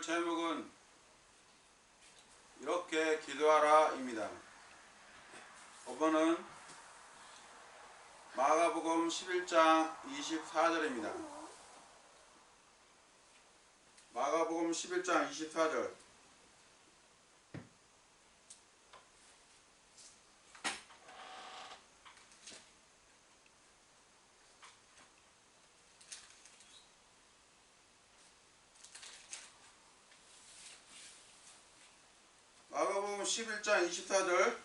오늘 제목은 이렇게 기도하라 입니다. 본문은 마가복음 11장 24절입니다. 마가복음 11장 24절. 마가복음 11장 24절.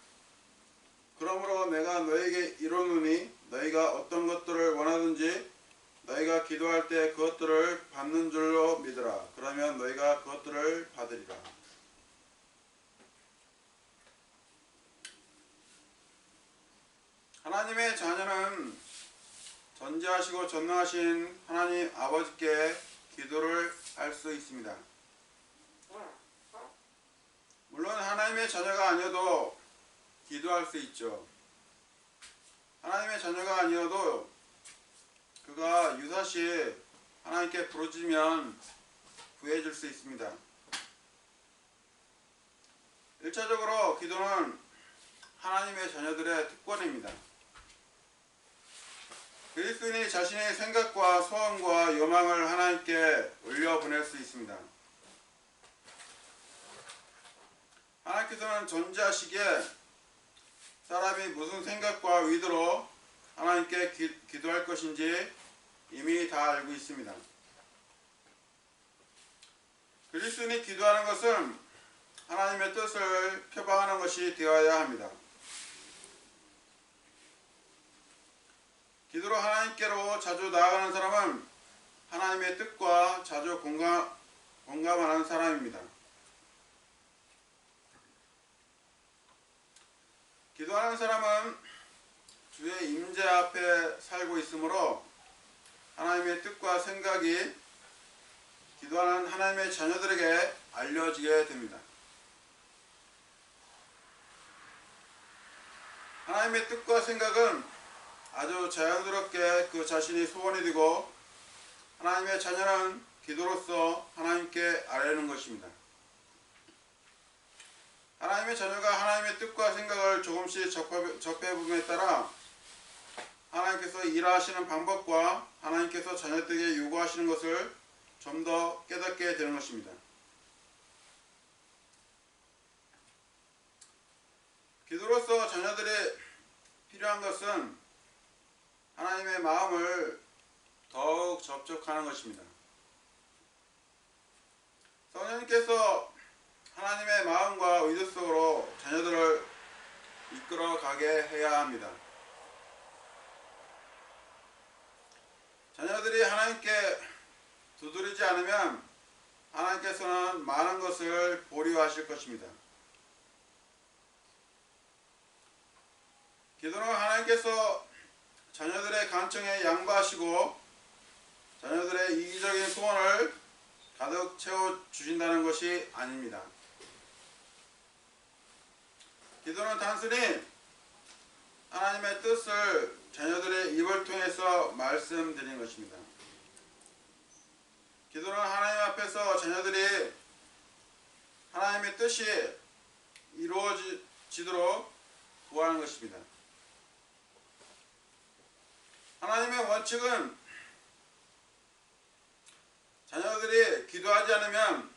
그러므로 내가 너에게 이르노니 너희가 어떤 것들을 원하든지 너희가 기도할 때 그것들을 받는 줄로 믿으라. 그러면 너희가 그것들을 받으리라. 하나님의 자녀는 전지하시고 전능하신 하나님 아버지께 기도를 할 수 있습니다. 물론 하나님의 자녀가 아니어도 기도할 수 있죠. 하나님의 자녀가 아니어도 그가 유사시 하나님께 부르짖으면 구해줄 수 있습니다. 1차적으로 기도는 하나님의 자녀들의 특권입니다. 그리스도인이 자신의 생각과 소원과 요망을 하나님께 올려보낼 수 있습니다. 하나님께서는 전지하시기에 사람이 무슨 생각과 의도로 하나님께 기도할 것인지 이미 다 알고 있습니다. 그리스도인이 기도하는 것은 하나님의 뜻을 표방하는 것이 되어야 합니다. 기도로 하나님께로 자주 나아가는 사람은 하나님의 뜻과 자주 공감하는 사람입니다. 기도하는 사람은 주의 임재 앞에 살고 있으므로 하나님의 뜻과 생각이 기도하는 하나님의 자녀들에게 알려지게 됩니다. 하나님의 뜻과 생각은 아주 자연스럽게 그 자신이 소원이 되고 하나님의 자녀는 기도로서 하나님께 아뢰는 것입니다. 하나님의 자녀가 하나님의 뜻과 생각을 조금씩 접해봄에 따라 하나님께서 일하시는 방법과 하나님께서 자녀들에게 요구하시는 것을 좀 더 깨닫게 되는 것입니다. 기도로서 자녀들이 필요한 것은 하나님의 마음을 더욱 접촉하는 것입니다. 성령님께서 하나님의 마음과 의도 속으로 자녀들을 이끌어 가게 해야 합니다. 자녀들이 하나님께 두드리지 않으면 하나님께서는 많은 것을 보류하실 것입니다. 기도는 하나님께서 자녀들의 간청에 양보하시고 자녀들의 이기적인 소원을 가득 채워주신다는 것이 아닙니다. 기도는 단순히 하나님의 뜻을 자녀들의 입을 통해서 말씀드리는 것입니다. 기도는 하나님 앞에서 자녀들이 하나님의 뜻이 이루어지도록 구하는 것입니다. 하나님의 원칙은 자녀들이 기도하지 않으면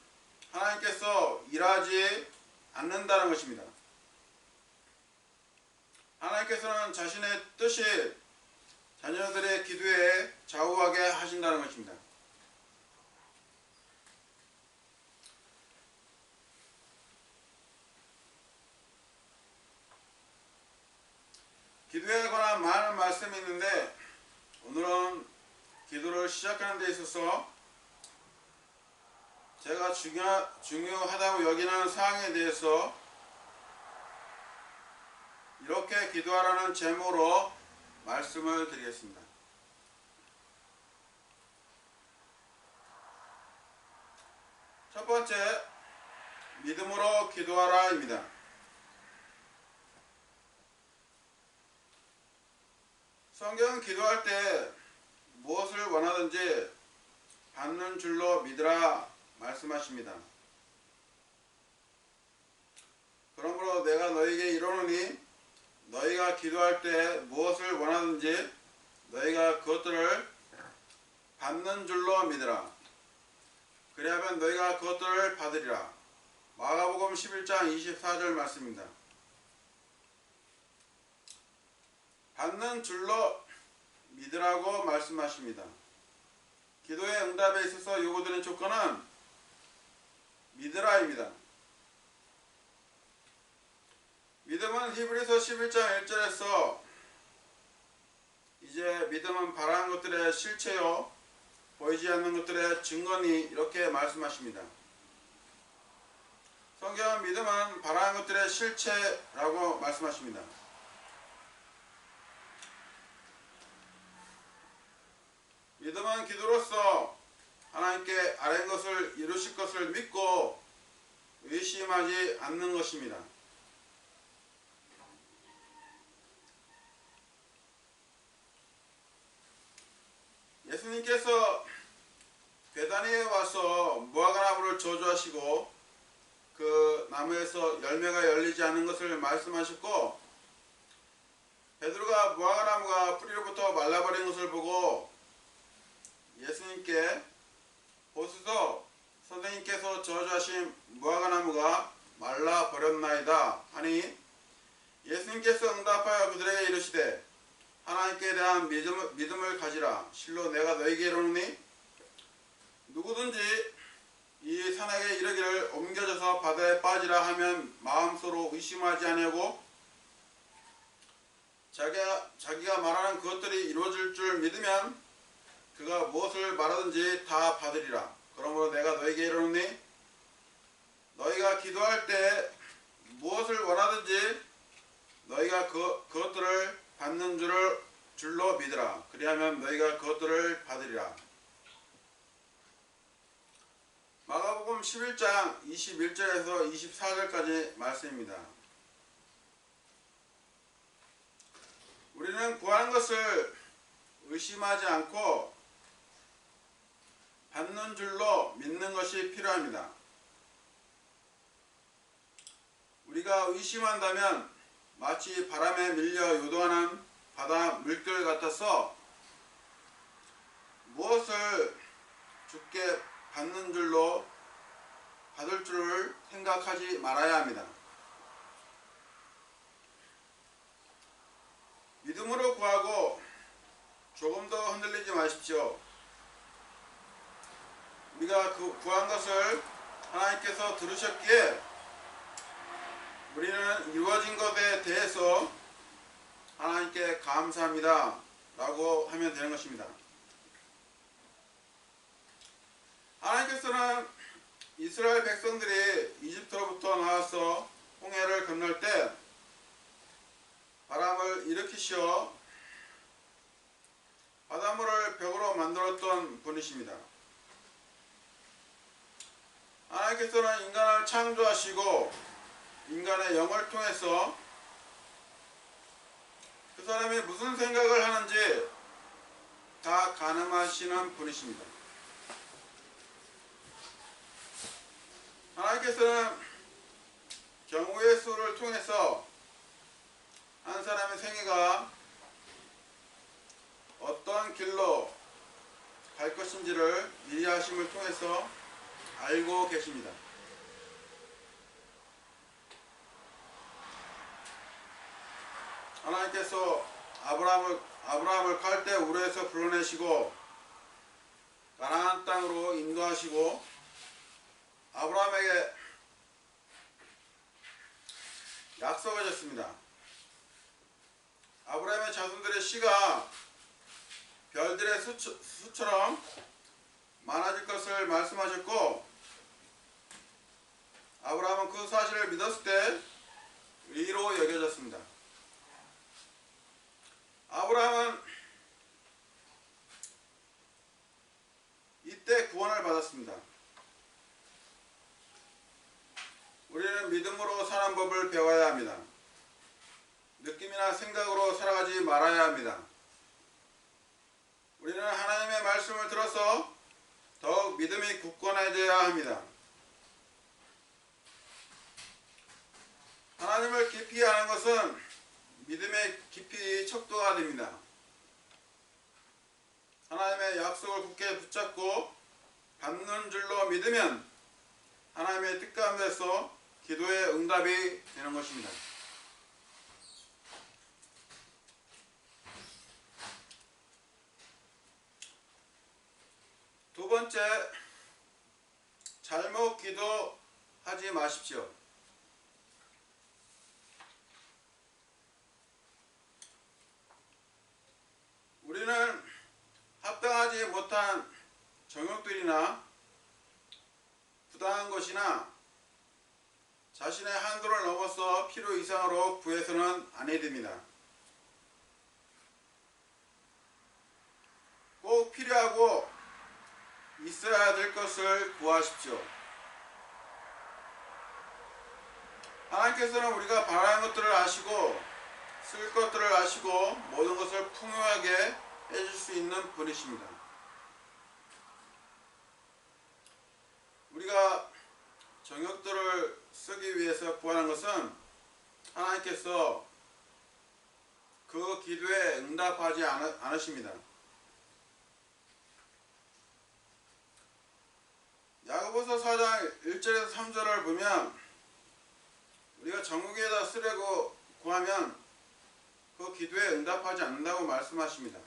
하나님께서 일하지 않는다는 것입니다. 하나님께서는 자신의 뜻이 자녀들의 기도에 좌우하게 하신다는 것입니다. 기도에 관한 많은 말씀이 있는데 오늘은 기도를 시작하는 데 있어서 제가 중요하다고 여기는 사항에 대해서 이렇게 기도하라는 제목으로 말씀을 드리겠습니다. 첫 번째, 믿음으로 기도하라 입니다. 성경은 기도할 때 무엇을 원하든지 받는 줄로 믿으라 말씀하십니다. 그러므로 내가 너에게 이르노니 너희가 기도할 때 무엇을 원하든지 너희가 그것들을 받는 줄로 믿으라. 그리하면 너희가 그것들을 받으리라. 마가복음 11장 24절 말씀입니다. 받는 줄로 믿으라고 말씀하십니다. 기도의 응답에 있어서 요구되는 조건은 믿으라입니다. 믿음은 히브리서 11장 1절에서 이제 믿음은 바라는 것들의 실체요 보이지 않는 것들의 증거니 이렇게 말씀하십니다. 성경은 믿음은 바라는 것들의 실체라고 말씀하십니다. 믿음은 기도로서 하나님께 아뢰는 것을 이루실 것을 믿고 의심하지 않는 것입니다. 예수님께서 베다니에 와서 무화과나무를 저주하시고 그 나무에서 열매가 열리지 않는 것을 말씀하셨고, 베드로가 무화과나무가 뿌리로부터 말라버린 것을 보고 예수님께 보소서, 선생님께서 저주하신 무화과나무가 말라버렸나이다 하니, 예수님께서 응답하여 그들에게 이르시되 하나님께 대한 믿음을 가지라. 실로 내가 너에게 이르노니 누구든지 이 산에게 이르기를 옮겨져서 바다에 빠지라 하면 마음속으로 의심하지 아니하고 자기가 말하는 그것들이 이루어질 줄 믿으면 그가 무엇을 말하든지 다 받으리라. 그러므로 내가 너에게 이르노니 너희가 기도할 때 무엇을 원하든지 너희가 그것들을 받는 줄로 믿으라. 그리하면 너희가 그것들을 받으리라. 마가복음 11장 21절에서 24절까지 말씀입니다. 우리는 구하는 것을 의심하지 않고 받는 줄로 믿는 것이 필요합니다. 우리가 의심한다면 마치 바람에 밀려 요동하는 바다 물결 같아서 무엇을 주께 받는 줄로 받을 줄을 생각하지 말아야 합니다. 믿음으로 구하고 조금 더 흔들리지 마십시오. 우리가 구한 것을 하나님께서 들으셨기에 우리는 이루어진 것에 대해서 하나님께 감사합니다 라고 하면 되는 것입니다. 하나님께서는 이스라엘 백성들이 이집트로부터 나와서 홍해를 건널 때 바람을 일으키시어 바닷물을 벽으로 만들었던 분이십니다. 하나님께서는 인간을 창조하시고 인간의 영을 통해서 그 사람이 무슨 생각을 하는지 다 가늠하시는 분이십니다. 하나님께서는 경우의 수를 통해서 한 사람의 생애가 어떤 길로 갈 것인지를 미리 하심을 통해서 알고 계십니다. 하나님께서 아브라함을 갈대 우르에서 불러내시고 가나안 땅으로 인도하시고 아브라함에게 약속하셨습니다. 아브라함의 자손들의 씨가 별들의 수처럼 많아질 것을 말씀하셨고, 아브라함은 그 사실을 믿었을 때 의로 여겨졌습니다. 아브라함은 이때 구원을 받았습니다. 우리는 믿음으로 사는 법을 배워야 합니다. 느낌이나 생각으로 살아가지 말아야 합니다. 우리는 하나님의 말씀을 들어서 더 더욱 믿음이 굳건해져야 합니다. 하나님을 깊이 아는 것은 믿음의 깊이 척도가 됩니다. 하나님의 약속을 굳게 붙잡고 받는 줄로 믿으면 하나님의 뜻 가운데서 기도의 응답이 되는 것입니다. 두 번째, 잘못 기도하지 마십시오. 우리는 합당하지 못한 정욕들이나 부당한 것이나 자신의 한도를 넘어서 필요 이상으로 구해서는 아니 됩니다. 꼭 필요하고 있어야 될 것을 구하십시오. 하나님께서는 우리가 바라는 것들을 아시고 쓸 것들을 아시고 모든 것을 풍요하게 해줄 수 있는 분이십니다. 우리가 정욕들을 쓰기 위해서 구하는 것은 하나님께서 그 기도에 응답하지 않으십니다. 야고보서 4장 1절에서 3절을 보면 우리가 정욕에다 쓰려고 구하면 그 기도에 응답하지 않는다고 말씀하십니다.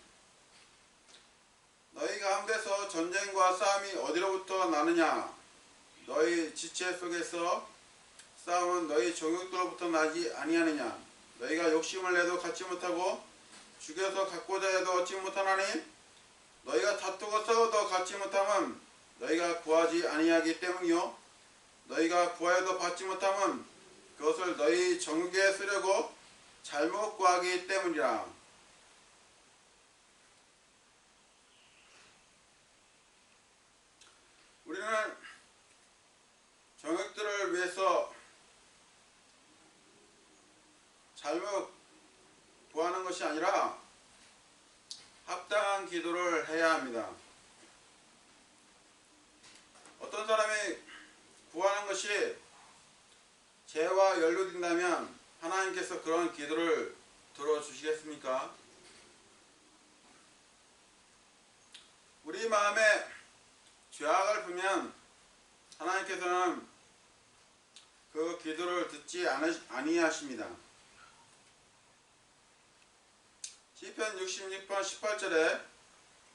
너희 가운데서 전쟁과 싸움이 어디로부터 나느냐? 너희 지체 속에서 싸움은 너희 정욕들로부터 나지 아니하느냐? 너희가 욕심을 내도 갖지 못하고 죽여서 갖고자 해도 얻지 못하나니? 너희가 다투고 싸워도 갖지 못함은 너희가 구하지 아니하기 때문이요. 너희가 구하여도 받지 못함은 그것을 너희 정욕에 쓰려고 잘못 구하기 때문이라. 우리는 정욕들을 위해서 잘못 구하는 것이 아니라 합당한 기도를 해야 합니다. 어떤 사람이 구하는 것이 죄와 연루된다면 하나님께서 그런 기도를 들어주시겠습니까? 우리 마음에 죄악을 품면 하나님께서는 그 기도를 듣지 아니하십니다. 시편 66편 18절에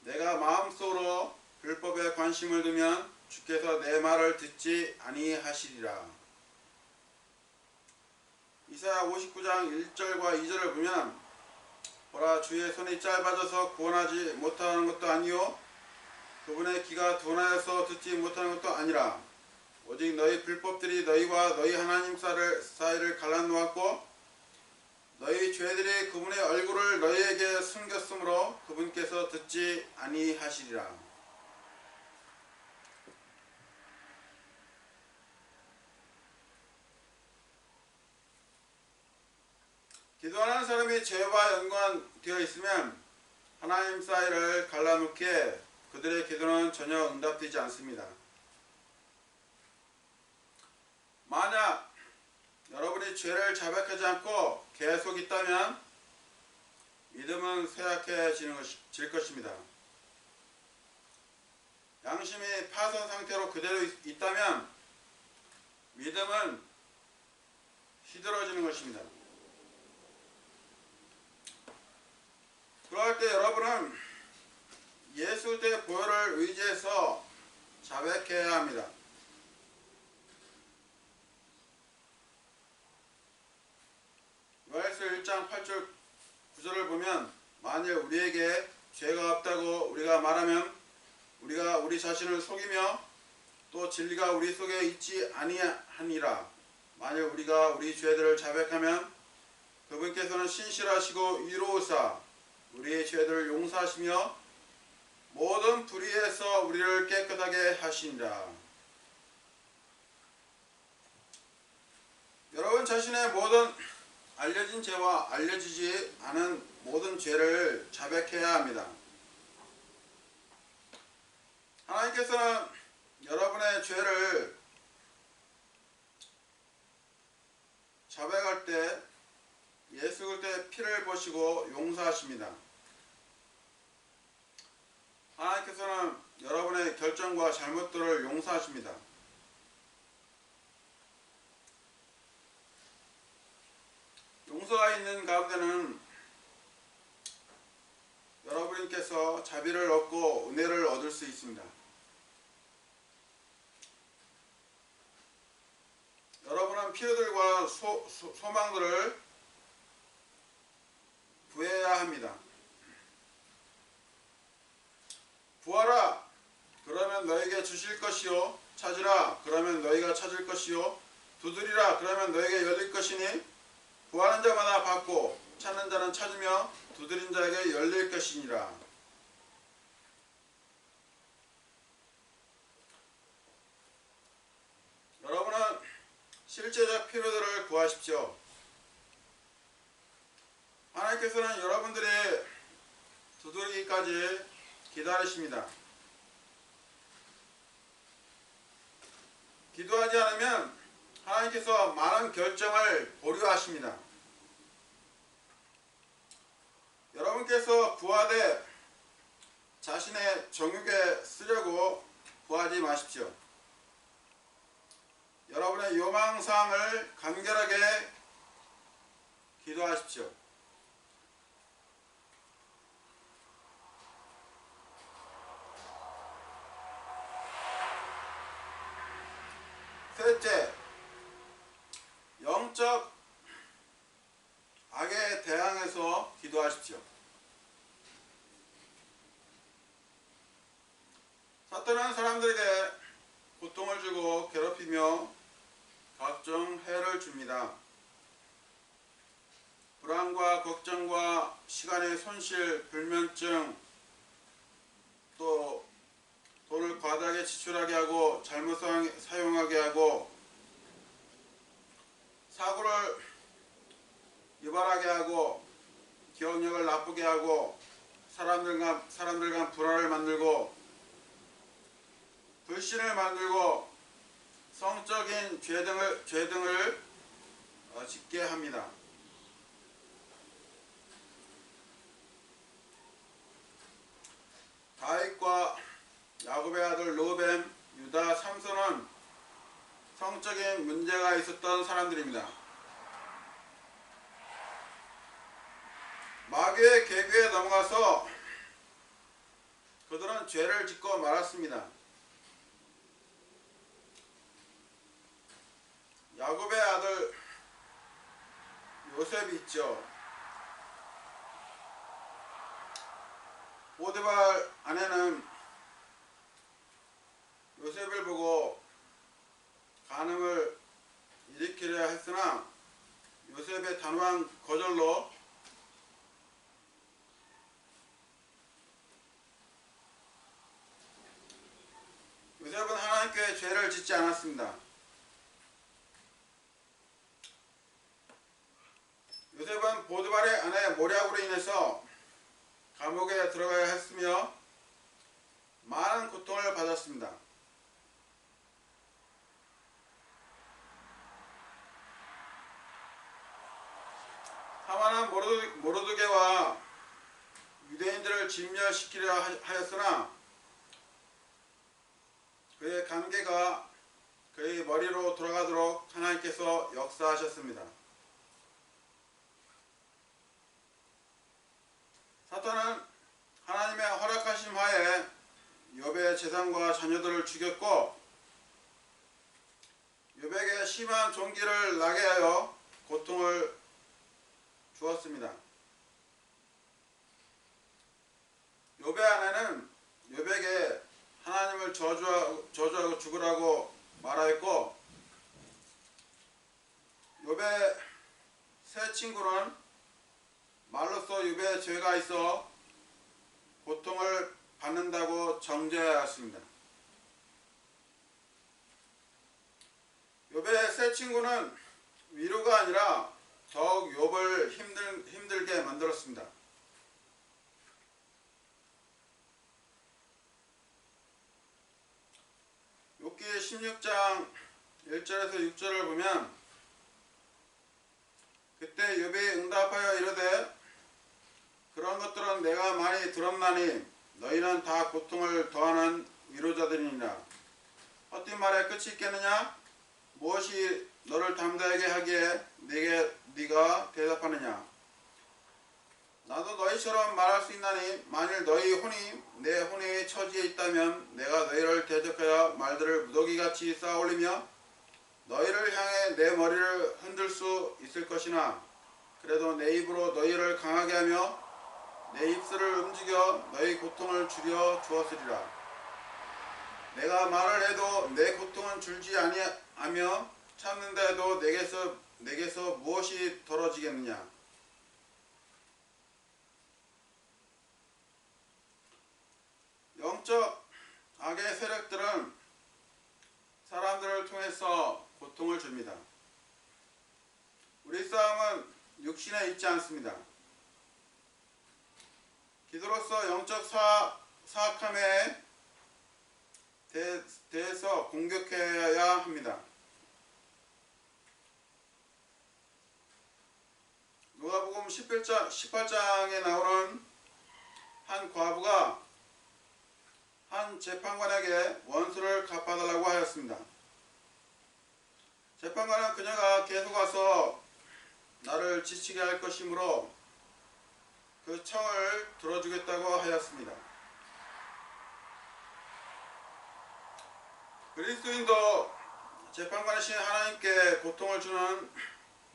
내가 마음속으로 율법에 관심을 두면 주께서 내 말을 듣지 아니하시리라. 이사야 59장 1절과 2절을 보면 보라 주의 손이 짧아져서 구원하지 못하는 것도 아니요 그분의 귀가 둔하여서 듣지 못하는 것도 아니라 오직 너희 불법들이 너희와 너희 하나님 사이를 갈라놓았고 너희 죄들이 그분의 얼굴을 너희에게 숨겼으므로 그분께서 듣지 아니하시리라. 기도하는 사람이 죄와 연관되어 있으면 하나님 사이를 갈라놓기에 그들의 기도는 전혀 응답되지 않습니다. 만약 여러분이 죄를 자백하지 않고 계속 있다면 믿음은 쇠약해질 것입니다. 양심이 파손 상태로 그대로 있다면 믿음은 휘들어지는 것입니다. 그럴 때 여러분은 예수의 보혈을 의지해서 자백해야 합니다. 요한일서 1장 8절 9절을 보면 만일 우리에게 죄가 없다고 우리가 말하면 우리가 우리 자신을 속이며 또 진리가 우리 속에 있지 아니하니라. 만일 우리가 우리 죄들을 자백하면 그분께서는 신실하시고 위로우사 우리의 죄들을 용서하시며 모든 불의에서 우리를 깨끗하게 하시니라. 여러분 자신의 모든 알려진 죄와 알려지지 않은 모든 죄를 자백해야 합니다. 하나님께서는 여러분의 죄를 자백할 때 예수 그리스도의 피를 보시고 용서하십니다. 하나님께서는 여러분의 결정과 잘못들을 용서하십니다. 용서가 있는 가운데는 여러분께서 자비를 얻고 은혜를 얻을 수 있습니다. 여러분은 필요들과 소망들을 구해야 합니다. 구하라 그러면 너에게 주실 것이요 찾으라 그러면 너희가 찾을 것이요 두드리라 그러면 너에게 열릴 것이니 구하는 자마다 받고 찾는 자는 찾으며 두드린 자에게 열릴 것이니라. 여러분은 실제적 필요들을 구하십시오. 하나님께서는 여러분들이 두드리기까지 기다리십니다. 기도하지 않으면 하나님께서 많은 결정을 보류하십니다. 여러분께서 구하되 자신의 정욕에 쓰려고 구하지 마십시오. 여러분의 요망사항을 간결하게 기도하십시오. 셋째, 영적 악에 대항해서 기도하십시오. 사탄은 사람들에게 고통을 주고 괴롭히며 각종 해를 줍니다. 불안과 걱정과 시간의 손실, 불면증, 또 돈을 과다하게 지출하게 하고 잘못 사용하게 하고 사고를 유발하게 하고 기억력을 나쁘게 하고 사람들 간 불화를 만들고 불신을 만들고 성적인 죄 등을 짓게 합니다. 다윗과 야곱의 아들 르우벤, 유다, 삼손은 성적인 문제가 있었던 사람들입니다. 마귀의 계교에 넘어가서 그들은 죄를 짓고 말았습니다. 야곱의 아들 요셉이 있죠. 보디발 아내는 요셉을 보고 간음을 일으키려 했으나 요셉의 단호한 거절로 요셉은 하나님께 죄를 짓지 않았습니다. 요셉은 보디발의 아내 모략으로 인해서 감옥에 들어가야 했으며 많은 고통을 받았습니다. 하만은 모르드게와 유대인들을 진멸시키려 하였으나 그의 관계가 그의 머리로 돌아가도록 하나님께서 역사하셨습니다. 사탄은 하나님의 허락하심 하에 욥의 재산과 자녀들을 죽였고 욥에게 심한 종기를 나게 하여 고통을 주었습니다. 욥의 아내는 욥에게 하나님을 저주하고 죽으라고 말하였고 욥의 세 친구는 말로써 욥의 죄가 있어 고통을 받는다고 정죄하였습니다. 욥의 세 친구는 위로가 아니라 더욱 욥을 힘들게 만들었습니다. 욥기 16장 1절에서 6절을 보면 그때 욥이 응답하여 이르되 그런 것들은 내가 많이 들었나니 너희는 다 고통을 더하는 위로자들이니라. 헛된 말에 끝이 있겠느냐? 무엇이 너를 담대하게 하기에 네가 대답하느냐? 나도 너희처럼 말할 수 있나니 만일 너희 혼이 내 혼의 처지에 있다면 내가 너희를 대적하여 말들을 무더기같이 쌓아올리며 너희를 향해 내 머리를 흔들 수 있을 것이나 그래도 내 입으로 너희를 강하게 하며 내 입술을 움직여 너희 고통을 줄여 주었으리라. 내가 말을 해도 내 고통은 줄지 아니하며 참는다 해도 내게서 무엇이 덜어지겠느냐? 영적 악의 세력들은 사람들을 통해서 고통을 줍니다. 우리 싸움은 육신에 있지 않습니다. 기도로서 영적 사악함에 대해서 공격해야 합니다. 누가복음 18장에 나오는 한 과부가 한 재판관에게 원수를 갚아달라고 하였습니다. 재판관은 그녀가 계속 와서 나를 지치게 할 것이므로 그 청을 들어주겠다고 하였습니다. 그리스도인도 재판관이신 하나님께 고통을 주는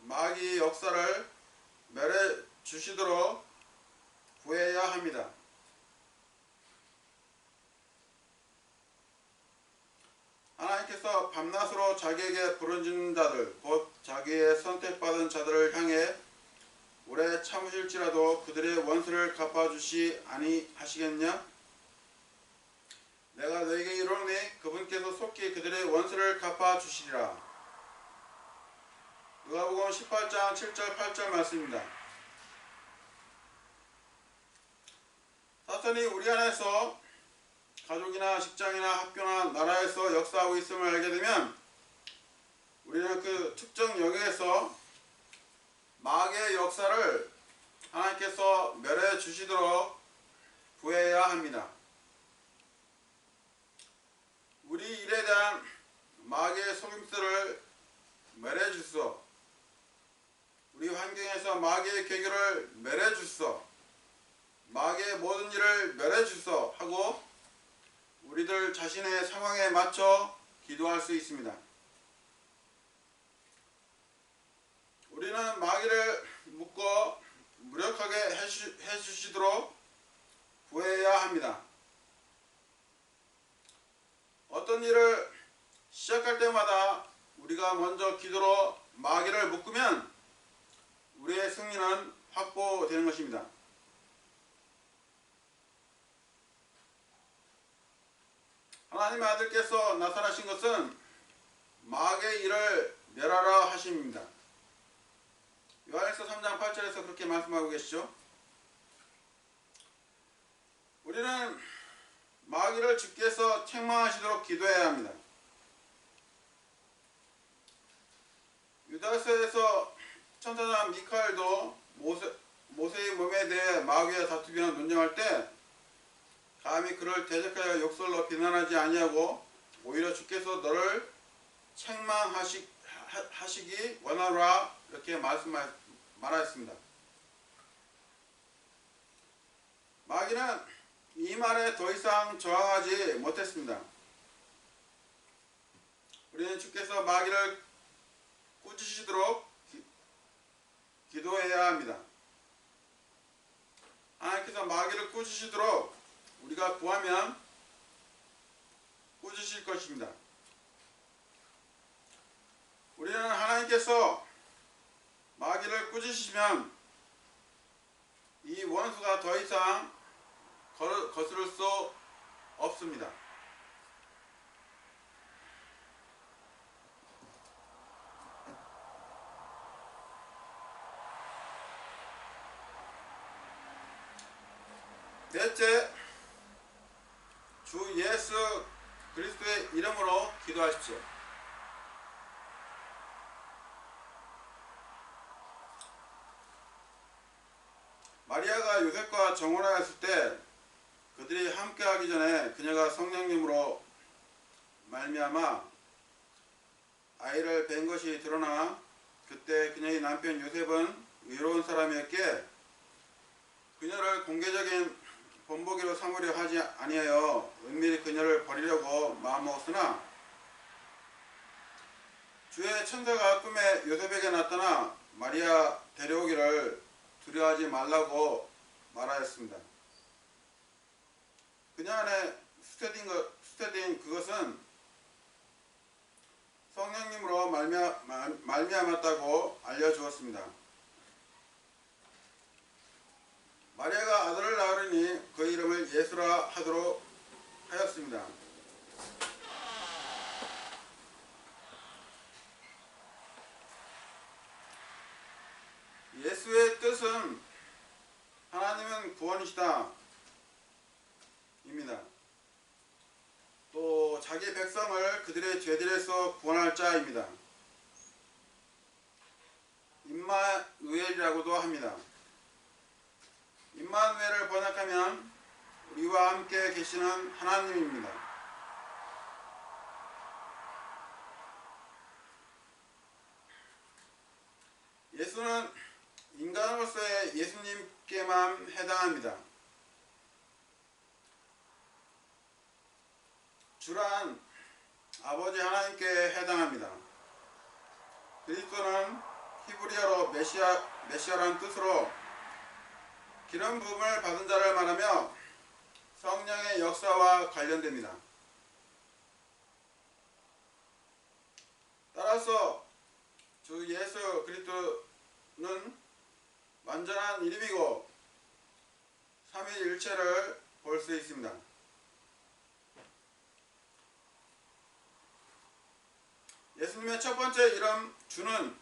마귀 역사를 멸해 주시도록 구해야 합니다. 하나님께서 밤낮으로 자기에게 부르짖는 자들, 곧 자기의 선택받은 자들을 향해 오래 참으실지라도 그들의 원수를 갚아주시 아니하시겠냐? 내가 너에게 이르노니 그분께서 속히 그들의 원수를 갚아주시리라. 누가복음 18장 7절 8절 말씀입니다. 사탄이 우리 안에서 가족이나 직장이나 학교나 나라에서 역사하고 있음을 알게 되면 우리는 그 특정 영역에서 마귀의 역사를 하나님께서 멸해 주시도록 구해야 합니다. 우리 일에 대한 마귀의 속임수를 멸해 주소. 우리 환경에서 마귀의 계교를 멸해 주소. 마귀의 모든 일을 멸해 주소 하고 우리들 자신의 상황에 맞춰 기도할 수 있습니다. 우리는 마귀를 묶어 무력하게 해주시도록 구해야 합니다. 어떤 일을 시작할 때마다 우리가 먼저 기도로 마귀를 묶으면 우리의 승리는 확보되는 것입니다. 하나님의 아들께서 나타나신 것은 마귀의 일을 멸하라 하심입니다. 요한일서 3장 8절에서 그렇게 말씀하고 계시죠. 우리는 마귀를 주께서 책망하시도록 기도해야 합니다. 유다서에서 천사장 미카엘도 모세의 몸에 대해 마귀와 다투기나 논쟁할 때 감히 그를 대적하여 욕설로 비난하지 아니하고 오히려 주께서 너를 책망하시기 원하노라 이렇게 말하였습니다. 마귀는 이 말에 더 이상 저항하지 못했습니다. 우리는 주께서 마귀를 꾸짖으시도록 기도해야 합니다. 하나님께서 마귀를 꾸짖으시도록 우리가 구하면 꾸짖으실 것입니다. 우리는 하나님께서 마귀를 꾸짖으시면 이 원수가 더 이상 거스를 수 없습니다. 넷째, 주 예수 그리스도의 예수의 이름으로 기도하십시오. 마리아가 요셉과 정혼하였을 때 그들이 함께하기 전에 그녀가 성령님으로 말미암아 아이를 뵌 것이 드러나 그때 그녀의 남편 요셉은 의로운 사람이었기에 그녀를 공개적인 본보기로 삼으려 하지 아니하여 은밀히 그녀를 버리려고 마음먹었으나 주의 천사가 꿈에 요셉에게 나타나 마리아 데려오기를 두려워하지 말라고 말하였습니다. 그녀 안에 스테딘 그것은 성령님으로 말미암았다고 알려주었습니다. 마리아가 아들을 낳으리니 그 이름을 예수라 하도록 하였습니다. 예수의 뜻은 하나님은 구원이시다 입니다. 또 자기 백성을 그들의 죄들에서 구원할 자입니다. 임마누엘이라고도 합니다. 임마누엘을 번역하면 우리와 함께 계시는 하나님입니다. 예수는 인간으로서의 예수님께만 해당합니다. 주란 아버지 하나님께 해당합니다. 그리스도는 히브리어로 메시아라는 뜻으로 기름 부음을 받은 자를 말하며 성령의 역사와 관련됩니다. 따라서 주 예수 그리스도는 완전한 이름이고 삼위일체를 볼 수 있습니다. 예수님의 첫 번째 이름 주는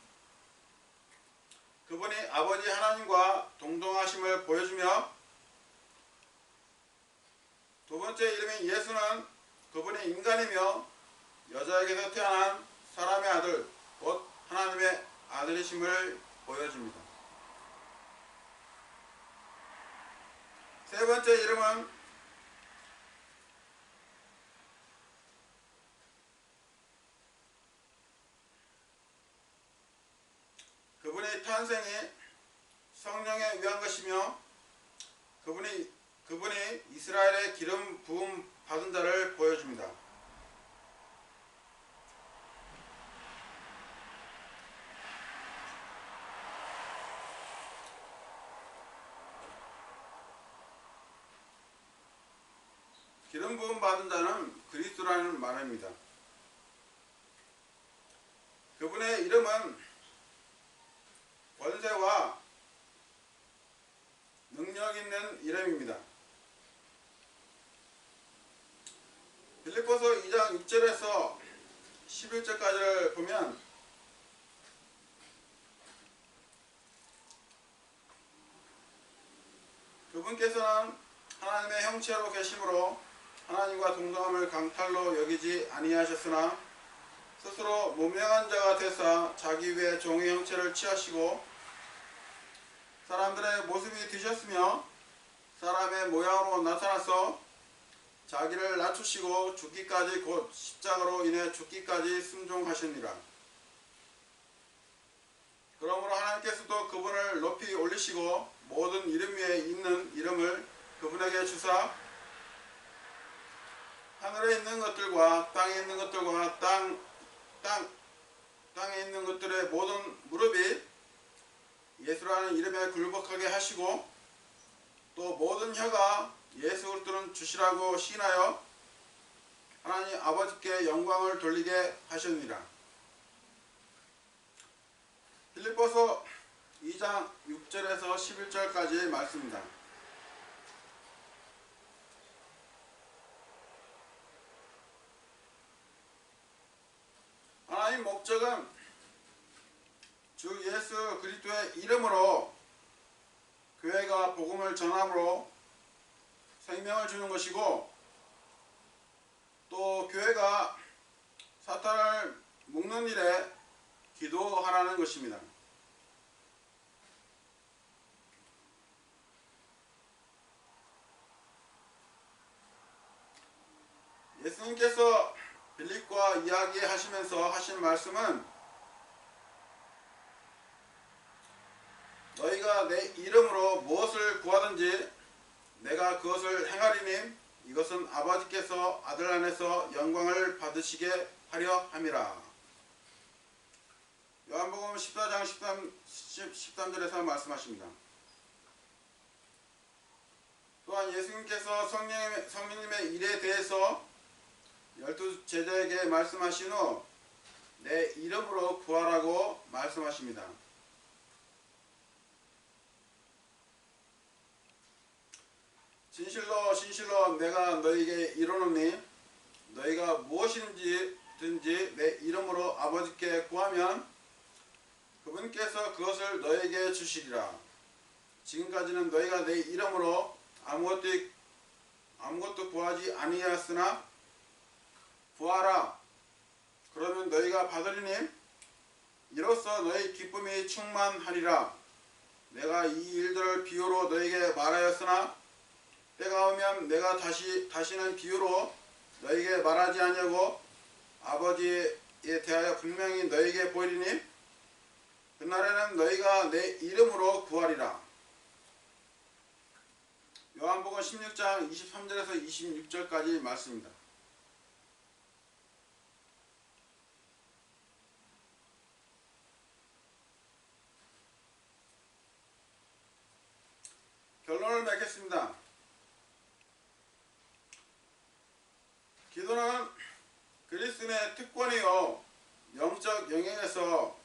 그분이 아버지 하나님과 동등하심을 보여주며, 두 번째 이름인 예수는 그분이 인간이며 여자에게서 태어난 사람의 아들, 곧 하나님의 아들이심을 보여줍니다. 세 번째 이름은 그분의 탄생이 성령에 의한 것이며 그분이 이스라엘의 기름 부음 받은 자를 보여줍니다. 기름 부음 받은 자는 그리스도라는 말입니다. 그분의 이름은 권세와 능력 있는 이름입니다. 빌립보서 2장 6절에서 11절까지를 보면 그분께서는 하나님의 형체로 계심으로 하나님과 동등함을 강탈로 여기지 아니하셨으나 스스로 무명한 자가 되사 자기 위에 종의 형체를 취하시고 사람들의 모습이 되셨으며 사람의 모양으로 나타나서 자기를 낮추시고 죽기까지, 곧 십자가로 인해 죽기까지 순종하시니라. 그러므로 하나님께서도 그분을 높이 올리시고 모든 이름 위에 있는 이름을 그분에게 주사 하늘에 있는 것들과 땅에 있는 것들과 땅에 있는 것들의 모든 무릎이 예수라는 이름에 굴복하게 하시고 또 모든 혀가 예수 그리스도는 주시라고 시인하여 하나님 아버지께 영광을 돌리게 하셨느니라. 빌립보서 2장 6절에서 11절까지의 말씀입니다. 하나님 목적은 주 예수 그리스도의 이름으로 교회가 복음을 전함으로 생명을 주는 것이고, 또 교회가 사탄을 묶는 일에 기도하라는 것입니다. 예수님께서 빌립과 이야기하시면서 하신 말씀은 너희가 내 이름으로 무엇을 구하든지 내가 그것을 행하리니 이것은 아버지께서 아들 안에서 영광을 받으시게 하려 함이라. 요한복음 14장 13절에서 말씀하십니다. 또한 예수님께서 성령님의 일에 대해서 12 제자에게 말씀하신 후 내 이름으로 구하라고 말씀하십니다. 진실로 진실로 내가 너희에게 이르노니 너희가 무엇이든지 내 이름으로 아버지께 구하면 그분께서 그것을 너희에게 주시리라. 지금까지는 너희가 내 이름으로 아무것도 구하지 아니하였으나 구하라. 그러면 너희가 받으리니 이로써 너희 기쁨이 충만하리라. 내가 이 일들을 비유로 너희에게 말하였으나 때가 오면 내가 다시는 비유로 너희에게 말하지 아니하고 아버지에 대하여 분명히 너희에게 보이리니 그날에는 너희가 내 이름으로 구하리라. 요한복음 16장 23절에서 26절까지 말씀입니다. 결론을 맺겠습니다. 기도는 그리스도인의 특권이요 영적 영역에서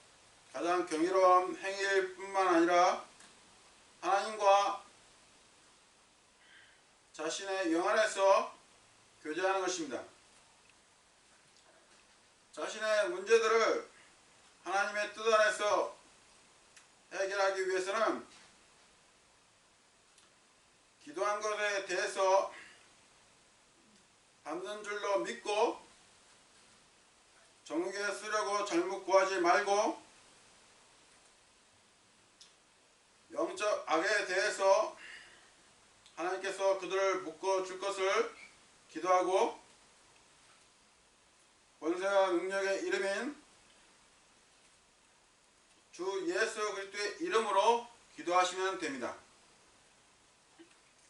가장 경이로운 행위일 뿐만 아니라 하나님과 자신의 영 안에서 교제하는 것입니다. 자신의 문제들을 하나님의 뜻 안에서 해결하기 위해서는 기도한 것에 대해서 받는 줄로 믿고 정욕에 쓰려고 잘못 구하지 말고 영적 악에 대해서 하나님께서 그들을 묶어줄 것을 기도하고 권세와 능력의 이름인 주 예수 그리스도의 이름으로 기도하시면 됩니다.